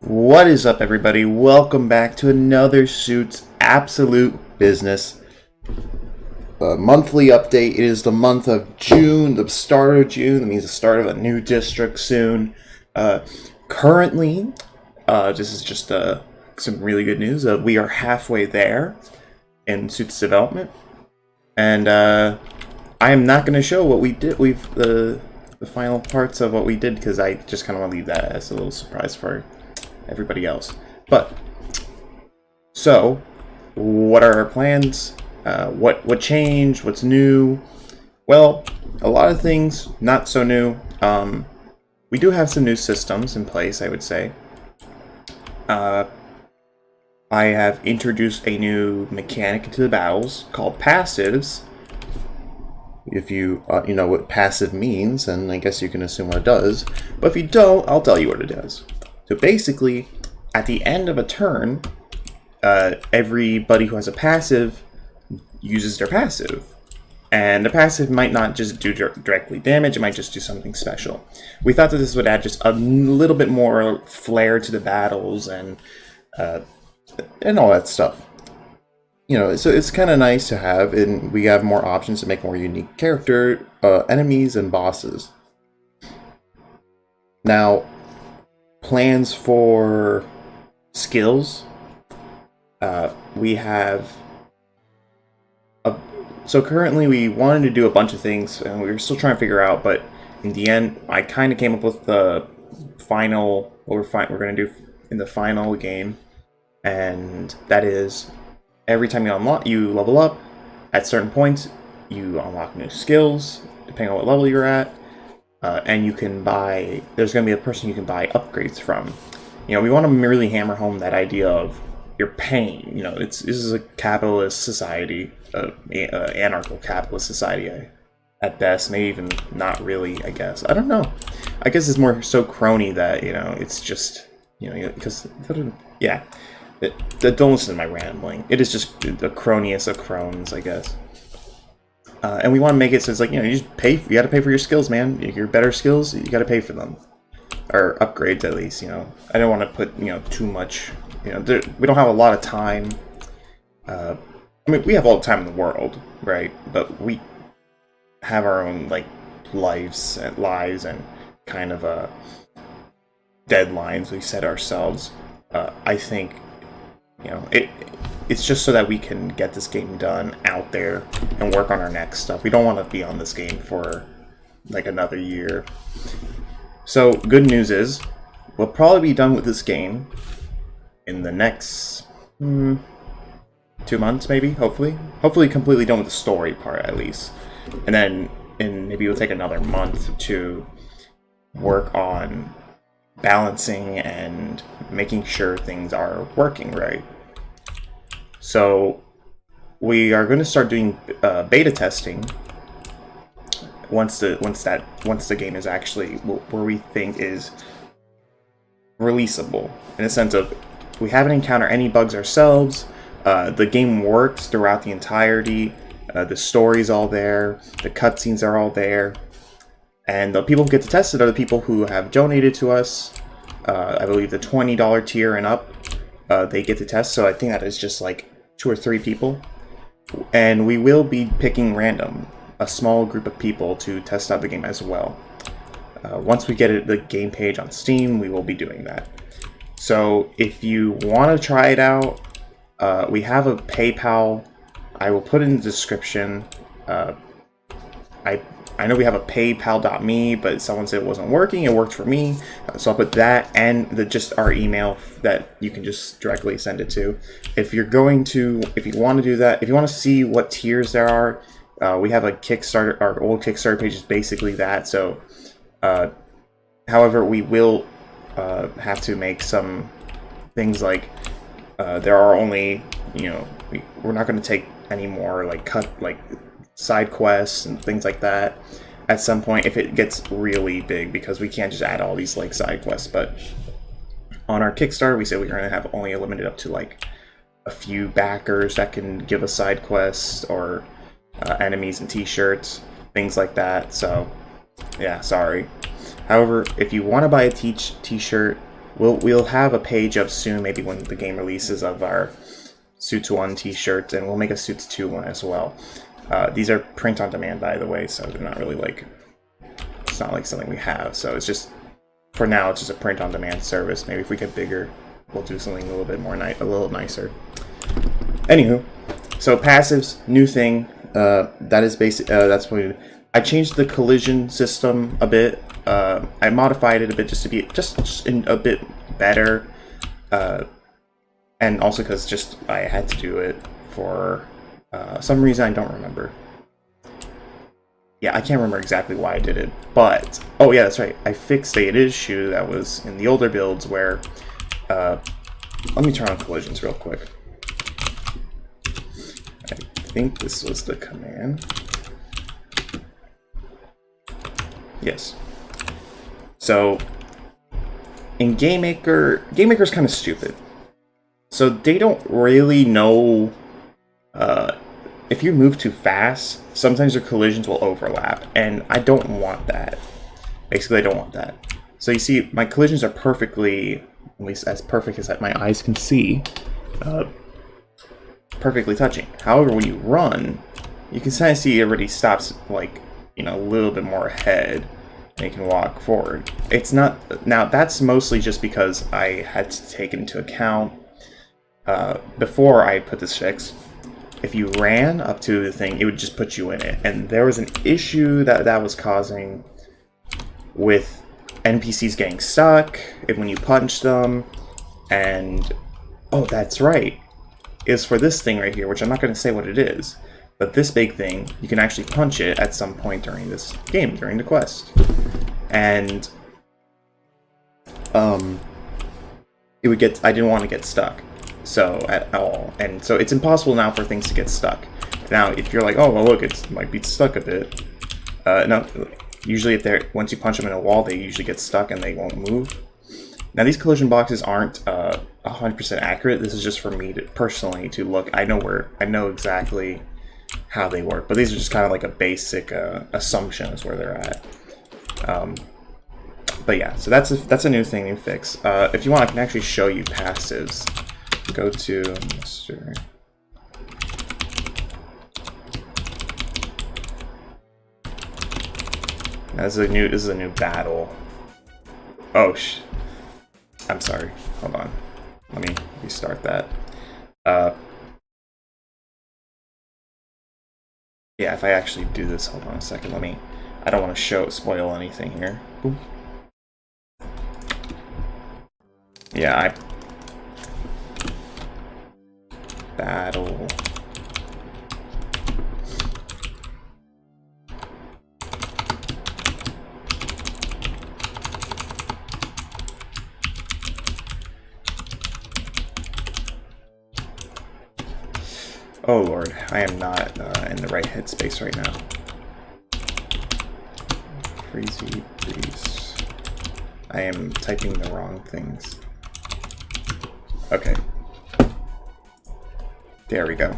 What is up, everybody? Welcome back to another Suits Absolute Business monthly update. It is the month of June, the start of June. That means the start of a new district soon. Currently, this is just some really good news. We are halfway there in Suits development, and I am not going to show what we did. The final parts of what we did because I just kind of want to leave that as a little surprise for everybody else. But so what are our plans? What changed? What's new? Well, a lot of things not so new. We do have some new systems in place, I would say. I have introduced a new mechanic into the battles called passives. If you you know what passive means, and I guess you can assume what it does. But if you don't, I'll tell you what it does. So basically, at the end of a turn, everybody who has a passive uses their passive. And the passive might not just do directly damage, it might just do something special. We thought that this would add just a little bit more flair to the battles and all that stuff. You know, so it's kind of nice to have, and we have more options to make more unique character, enemies, and bosses. Now, plans for skills. We have so currently we wanted to do a bunch of things and we were still trying to figure out, but in the end I kind of came up with the final we're going to do in the final game, and that is every time you level up at certain points, you unlock new skills depending on what level you're at. And you can buy, there's going to be a person you can buy upgrades from. You know, we want to really hammer home that idea of you're paying. You know, this is a capitalist society, anarcho-capitalist society at best, maybe even not really, I guess. I don't know. I guess it's more so crony that, you know, it's just, you know, because, yeah. Don't listen to my rambling. It is just the croniest of crones, I guess. And we want to make it so it's like, you know, you just pay. You got to pay for your skills, man. Your better skills, you got to pay for them, or upgrades at least. You know, I don't want to put too much. You know, we don't have a lot of time. I mean, we have all the time in the world, right? But we have our own lives and kind of deadlines we set ourselves. I think, you know, it's just so that we can get this game done out there and work on our next stuff. We don't want to be on this game for like another year. So good news is we'll probably be done with this game in the next 2 months, maybe. Hopefully completely done with the story part at least, and then maybe it'll take another month to work on balancing and making sure things are working right. So we are going to start doing beta testing once the game is actually where we think is releasable, in a sense of we haven't encountered any bugs ourselves. The game works throughout the entirety. The story's all there. The cutscenes are all there. And the people who get to test it are the people who have donated to us. I believe the $20 tier and up, they get to test. So I think that is just like 2 or 3 people. And we will be picking random, a small group of people to test out the game as well. Once we get the game page on Steam, we will be doing that. So if you want to try it out, we have a PayPal. I will put it in the description. I know we have a paypal.me, but someone said it wasn't working. It worked for me, so I'll put that and just our email that you can just directly send it to. If you want to do that, if you want to see what tiers there are, we have a Kickstarter. Our old Kickstarter page is basically that. So, however, we will have to make some things like there are only, we're not going to take any more side quests and things like that at some point if it gets really big, because we can't just add all these side quests. But on our Kickstarter, we said we're going to have only limited up to a few backers that can give us side quests or enemies and t-shirts, things like that. So yeah, sorry. However, if you want to buy a t-shirt, we'll have a page up soon, maybe when the game releases, of our Suits 1 t-shirts, and we'll make a Suits 2 one as well. These are print on demand, by the way, so they're not really like, it's not like something we have, so it's just, for now, it's just a print on demand service. Maybe if we get bigger, we'll do something a little bit more a little nicer. Anywho, so passives, new thing. That is basic. That's what I changed the collision system a bit. I modified it a bit just to be just a bit better, and also because just I had to do it for some reason I don't remember. Yeah, I can't remember exactly why I did it, but oh yeah, that's right. I fixed an issue that was in the older builds where. Let me turn on collisions real quick. I think this was the command. Yes. So in GameMaker's kind of stupid. So they don't really know if you move too fast, sometimes your collisions will overlap, and I don't want that. Basically, I don't want that. So you see, my collisions are perfectly, at least as perfect as my eyes can see, perfectly touching. However, when you run, you can kind of see it already stops, like, you know, a little bit more ahead, and you can walk forward. It's not, now that's mostly just because I had to take into account, before I put this fix, if you ran up to the thing, it would just put you in it. And there was an issue that was causing with NPCs getting stuck when you punch them. And, oh, that's right, is for this thing right here, which I'm not going to say what it is. But this big thing, you can actually punch it at some point during this game, during the quest. And, it would get, I didn't want to get stuck. So at all, and so it's impossible now for things to get stuck. Now, if you're like, oh well, look, it might be stuck a bit. No, usually if they're, once you punch them in a wall, they usually get stuck and they won't move. Now, these collision boxes aren't 100% accurate. This is just for me to personally to look. I know exactly how they work, but these are just kind of like a basic assumption is where they're at. But yeah, so that's a new thing, new fix. If you want, I can actually show you passives. Go to Mr. Now, this is a new battle. Oh I'm sorry. Hold on. Let me restart that. Yeah, if I actually do this, hold on a second. I don't want to spoil anything here. Ooh. Yeah, battle. Oh lord, I am not in the right headspace right now. Freezy, please. I am typing the wrong things. Okay. There we go.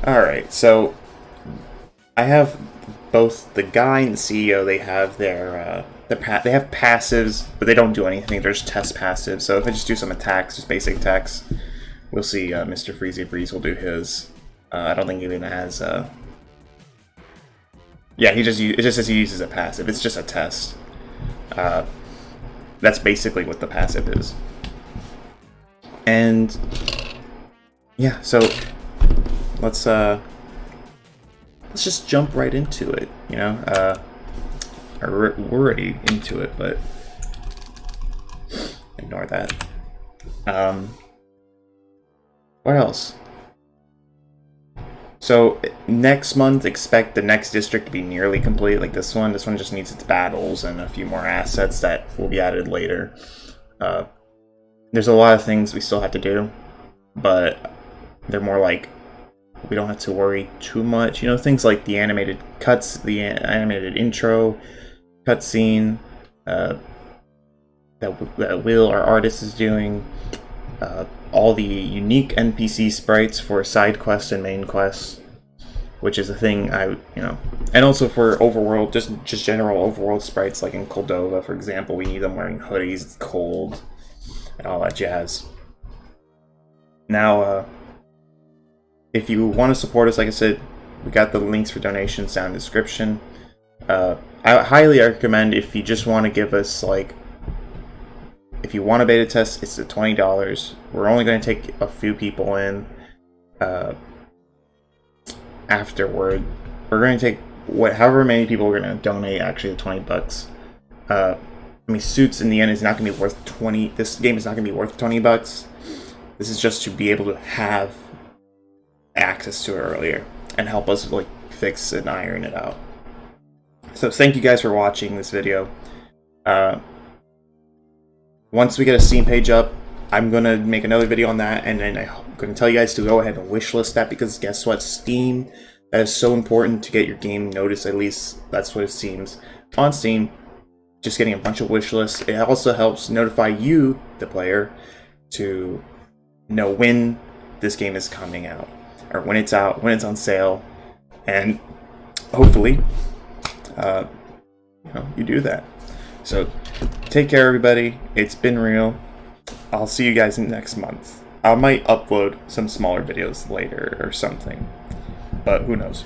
Alright, so I have both the guy and the CEO, they have their they have passives, but they don't do anything. They're just test passives. So if I just do some attacks, just basic attacks, we'll see Mr. Freezy Breeze will do his. I don't think he even has yeah, it just says he uses a passive. It's just a test. That's basically what the passive is. And yeah, so let's just jump right into it, you know. We're already into it, but ignore that. What else? So next month, expect the next district to be nearly complete, like this one. This one just needs its battles and a few more assets that will be added later. There's a lot of things we still have to do, but they're more like we don't have to worry too much. You know, things like the animated cuts, the animated intro, cutscene that Will, our artist, is doing. All the unique NPC sprites for side quests and main quests. which is a thing and also for overworld, just general overworld sprites, like in Moldova, for example, we need them wearing hoodies, it's cold, and all that jazz. Now, if you want to support us, like I said, we got the links for donations down in the description. I highly recommend, if you just want to give us, like, if you want a beta test, it's at $20. We're only going to take a few people in. Afterward, we're going to take however many people we're going to donate. Actually, the $20. I mean, Suits in the end is not going to be worth 20. This game is not going to be worth $20. This is just to be able to have access to it earlier and help us like fix and iron it out. So thank you guys for watching this video. Once we get a Steam page up, I'm going to make another video on that, and then I'm going to tell you guys to go ahead and wishlist that, because guess what? Steam, that is so important to get your game noticed, at least that's what it seems. On Steam, just getting a bunch of wish lists. It also helps notify you, the player, to know when this game is coming out, or when it's out, when it's on sale, and hopefully you do that. So take care, everybody. It's been real. I'll see you guys next month. I might upload some smaller videos later or something, but who knows.